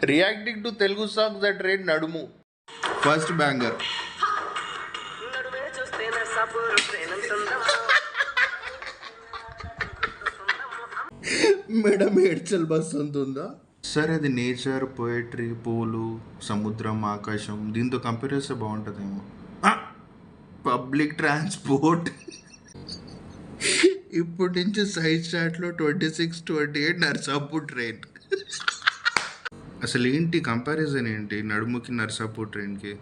Reacting to Telugu songs that rate నడుము. First banger. Madam ఏడ్చల్ bus ఉంటుందా? సరే, అది నేచర్, పోయిటరీ, పూలు, సముద్రం, ఆకాశం, దీంతో కంపేర్ చేస్తే బాగుంటుందేమో. Public transport. ఇప్పటి నుంచి సైజ్ చాట్లో 26, 28 నర్సాపూర్ ట్రైన్. అసలు ఏంటి కంపారిజన్ ఏంటి నడుముకి నర్సాపూర్ ట్రైన్కి?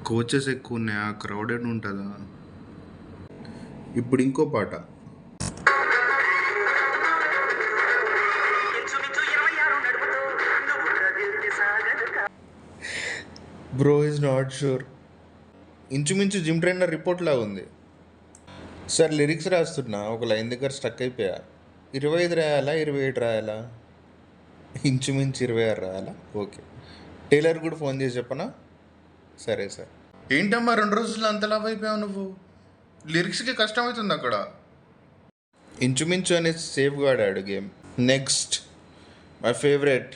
కోచెస్ ఎక్కువ ఉన్నాయా? క్రౌడెడ్ ఉంటుందా? ఇప్పుడు ఇంకో పాట. Bro is not sure. ఇంచుమించు జిమ్ ట్రైనర్ రిపోర్ట్ లాగా ఉంది. సార్ లిరిక్స్ రాస్తున్నా, ఒక లైన్ దగ్గర స్టక్ అయిపోయా. 25 రాయాలా 27 రాయాలా? ఇంచుమించు 26 రాయాలా? ఓకే, టైలర్ కూడా ఫోన్ చేసి చెప్పనా? సరే సార్. ఏంటమ్మా 2 రోజులు అంత లాభ అయిపోయావు నువ్వు? లిరిక్స్కి కష్టమవుతుంది అక్కడ. ఇంచుమించు అనేది సేఫ్గా ఆడాడు గేమ్. Next my favourite.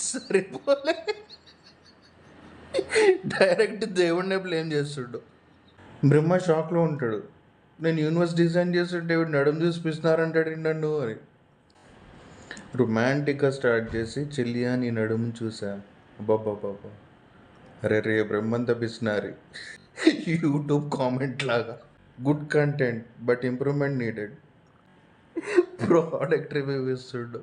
సరిపోలే డైరెక్ట్ దేవుడినే బ్లేమ్ చేస్తుండు. బ్రహ్మ షాక్లో ఉంటాడు. నేను యూనివర్స్ డిజైన్ చేస్తుంటే నడుము చూసిస్తున్నారంటాడు నన్ను అని. రొమాంటిక్గా స్టార్ట్ చేసి చెల్లియా నీ నడుము చూసా, బాబా అరే రే బ్రహ్మంత పిసినారి. యూట్యూబ్ కామెంట్ లాగా. Good content but improvement needed. Product review ఇస్తుండు.